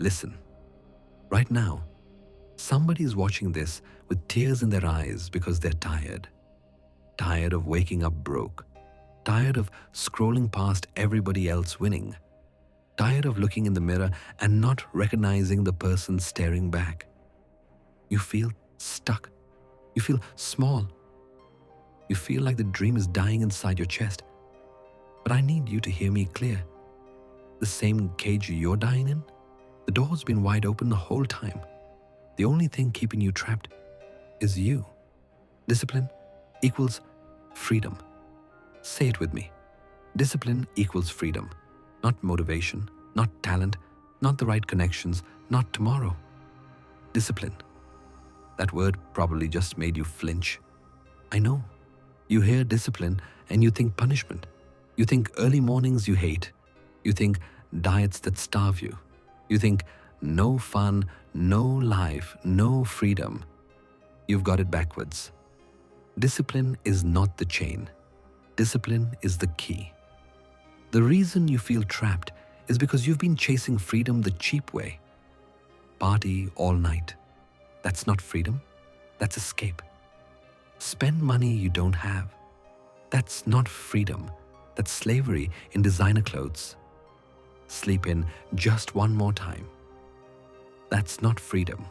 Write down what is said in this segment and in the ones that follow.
Listen, right now, somebody is watching this with tears in their eyes because they're tired. Tired of waking up broke. Tired of scrolling past everybody else winning. Tired of looking in the mirror and not recognizing the person staring back. You feel stuck. You feel small. You feel like the dream is dying inside your chest. But I need you to hear me clear. The same cage you're dying in, the door's been wide open the whole time. The only thing keeping you trapped is you. Discipline equals freedom. Say it with me. Discipline equals freedom. Not motivation, not talent, not the right connections, not tomorrow. Discipline. That word probably just made you flinch. I know. You hear discipline and you think punishment. You think early mornings you hate. You think diets that starve you. You think no fun, no life, no freedom. You've got it backwards. Discipline is not the chain. Discipline is the key. The reason you feel trapped is because you've been chasing freedom the cheap way. Party all night. That's not freedom. That's escape. Spend money you don't have. That's not freedom. That's slavery in designer clothes. Sleep in just one more time. That's not freedom.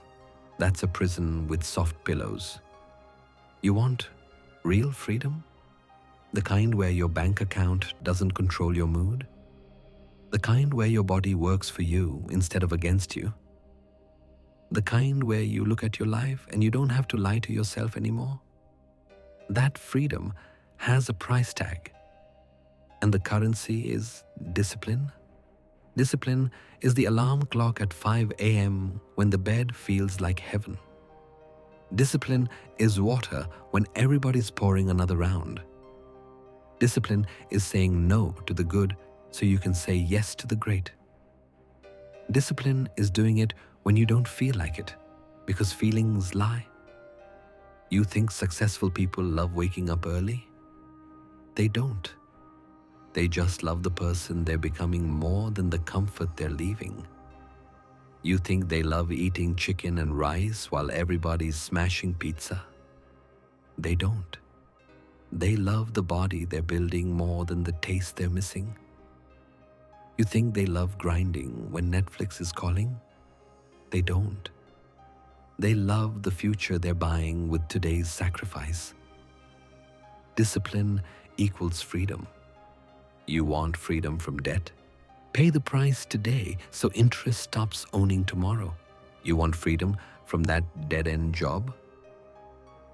That's a prison with soft pillows. You want real freedom? The kind where your bank account doesn't control your mood? The kind where your body works for you instead of against you? The kind where you look at your life and you don't have to lie to yourself anymore? That freedom has a price tag. And the currency is discipline. Discipline is the alarm clock at 5 a.m. when the bed feels like heaven. Discipline is water when everybody's pouring another round. Discipline is saying no to the good so you can say yes to the great. Discipline is doing it when you don't feel like it, because feelings lie. You think successful people love waking up early? They don't. They just love the person they're becoming more than the comfort they're leaving. You think they love eating chicken and rice while everybody's smashing pizza? They don't. They love the body they're building more than the taste they're missing. You think they love grinding when Netflix is calling? They don't. They love the future they're buying with today's sacrifice. Discipline equals freedom. You want freedom from debt? Pay the price today so interest stops owning tomorrow. You want freedom from that dead-end job?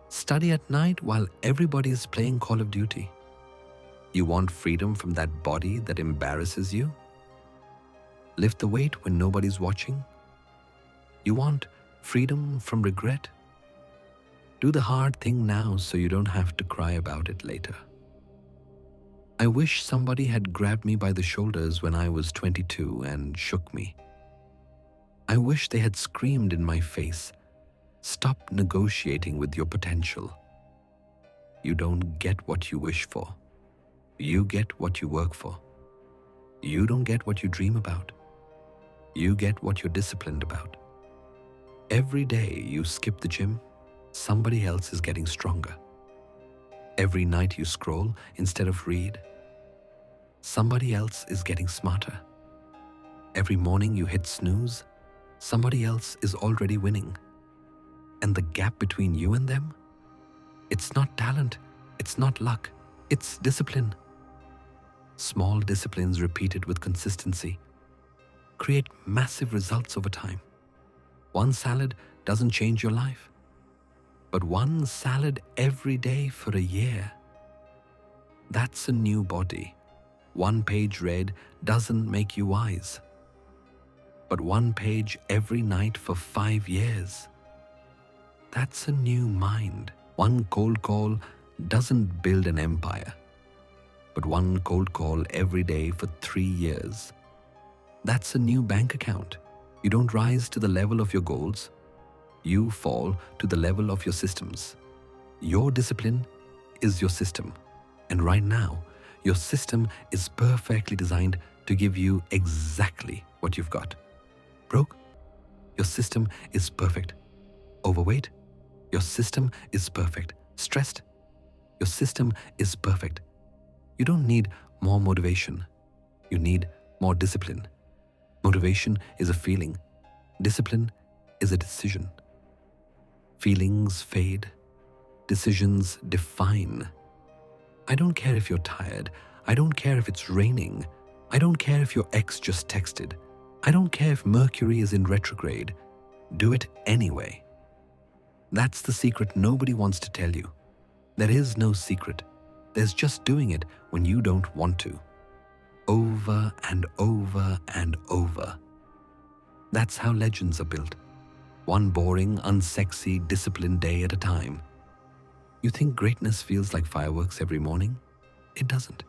Study at night while everybody's playing Call of Duty. You want freedom from that body that embarrasses you? Lift the weight when nobody's watching? You want freedom from regret? Do the hard thing now so you don't have to cry about it later. I wish somebody had grabbed me by the shoulders when I was 22 and shook me. I wish they had screamed in my face, "Stop negotiating with your potential. You don't get what you wish for. You get what you work for. You don't get what you dream about. You get what you're disciplined about." Every day you skip the gym, somebody else is getting stronger. Every night you scroll instead of read, somebody else is getting smarter. Every morning you hit snooze, somebody else is already winning. And the gap between you and them? It's not talent, it's not luck, it's discipline. Small disciplines repeated with consistency create massive results over time. One salad doesn't change your life, but one salad every day for a year, that's a new body. One page read doesn't make you wise, but one page every night for 5 years, that's a new mind. One cold call doesn't build an empire, but one cold call every day for 3 years, that's a new bank account. You don't rise to the level of your goals, you fall to the level of your systems. Your discipline is your system. And right now, your system is perfectly designed to give you exactly what you've got. Broke? Your system is perfect. Overweight? Your system is perfect. Stressed? Your system is perfect. You don't need more motivation. You need more discipline. Motivation is a feeling. Discipline is a decision. Feelings fade. Decisions define. I don't care if you're tired. I don't care if it's raining. I don't care if your ex just texted. I don't care if Mercury is in retrograde. Do it anyway. That's the secret nobody wants to tell you. There is no secret. There's just doing it when you don't want to. Over and over and over. That's how legends are built. One boring, unsexy, disciplined day at a time. You think greatness feels like fireworks every morning? It doesn't.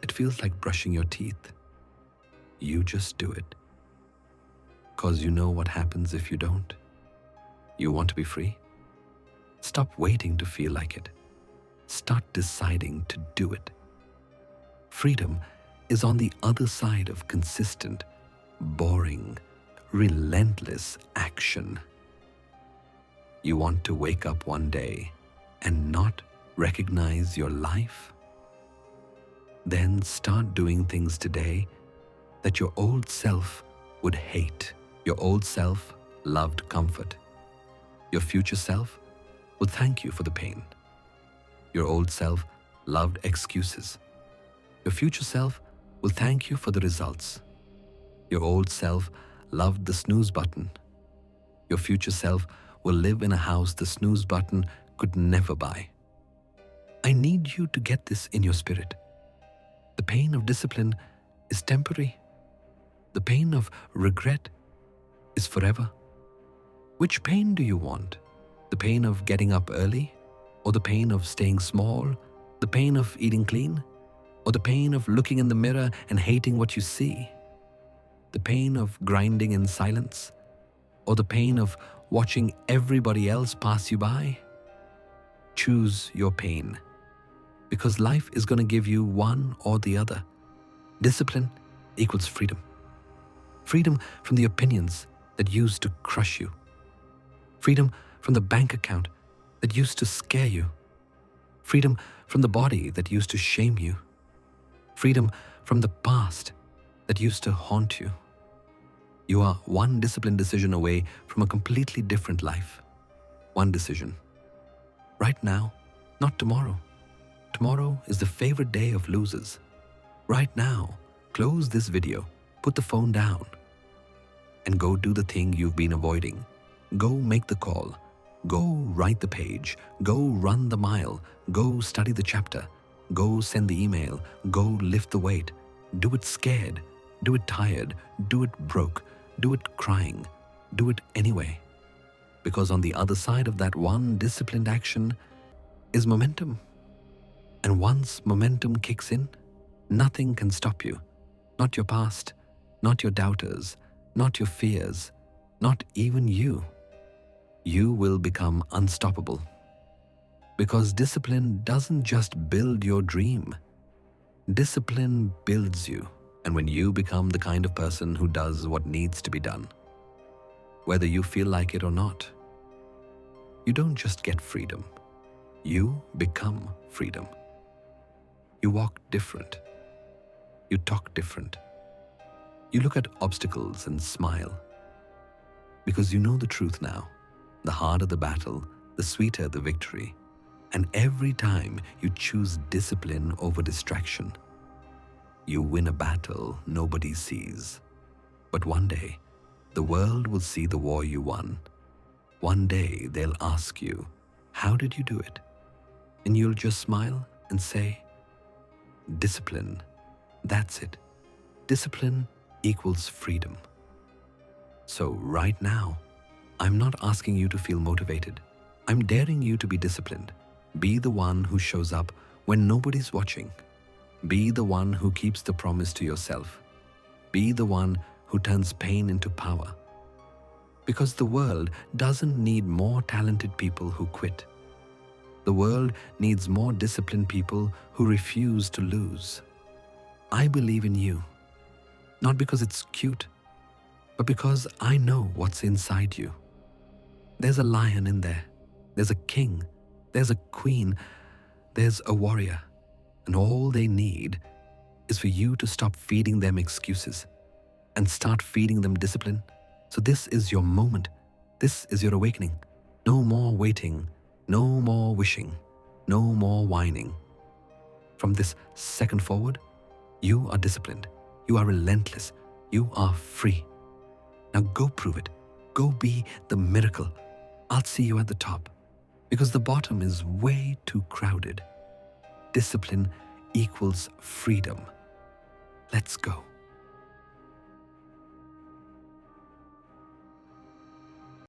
It feels like brushing your teeth. You just do it. 'Cause you know what happens if you don't. You want to be free? Stop waiting to feel like it. Start deciding to do it. Freedom is on the other side of consistent, boring, relentless action. You want to wake up one day and not recognize your life? Then start doing things today that your old self would hate. Your old self loved comfort. Your future self would thank you for the pain. Your old self loved excuses. Your future self will thank you for the results. Your old self loved the snooze button. Your future self will live in a house the snooze button could never buy. I need you to get this in your spirit. The pain of discipline is temporary. The pain of regret is forever. Which pain do you want? The pain of getting up early? Or the pain of staying small? The pain of eating clean? Or the pain of looking in the mirror and hating what you see? The pain of grinding in silence? Or the pain of watching everybody else pass you by? Choose your pain, because life is going to give you one or the other. Discipline equals freedom. Freedom from the opinions that used to crush you. Freedom from the bank account that used to scare you. Freedom from the body that used to shame you. Freedom from the past that used to haunt you. You are one disciplined decision away from a completely different life. One decision. Right now, not tomorrow. Tomorrow is the favorite day of losers. Right now, close this video, put the phone down, and go do the thing you've been avoiding. Go make the call. Go write the page. Go run the mile. Go study the chapter. Go send the email. Go lift the weight. Do it scared. Do it tired. Do it broke. Do it crying. Do it anyway. Because on the other side of that one disciplined action is momentum. And once momentum kicks in, nothing can stop you. Not your past, not your doubters, not your fears, not even you. You will become unstoppable. Because discipline doesn't just build your dream. Discipline builds you. And when you become the kind of person who does what needs to be done, whether you feel like it or not, you don't just get freedom. You become freedom. You walk different. You talk different. You look at obstacles and smile. Because you know the truth now. The harder the battle, the sweeter the victory. And every time you choose discipline over distraction, you win a battle nobody sees. But one day, the world will see the war you won. One day they'll ask you, how did you do it? And you'll just smile and say, discipline. That's it. Discipline equals freedom. So right now, I'm not asking you to feel motivated. I'm daring you to be disciplined. Be the one who shows up when nobody's watching. Be the one who keeps the promise to yourself. Be the one who turns pain into power. Because the world doesn't need more talented people who quit. The world needs more disciplined people who refuse to lose. I believe in you, not because it's cute, but because I know what's inside you. There's a lion in there. There's a king. There's a queen. There's a warrior. And all they need is for you to stop feeding them excuses and start feeding them discipline. So this is your moment. This is your awakening. No more waiting. No more wishing. No more whining. From this second forward, you are disciplined. You are relentless. You are free. Now go prove it. Go be the miracle. I'll see you at the top, because the bottom is way too crowded. Discipline equals freedom. Let's go.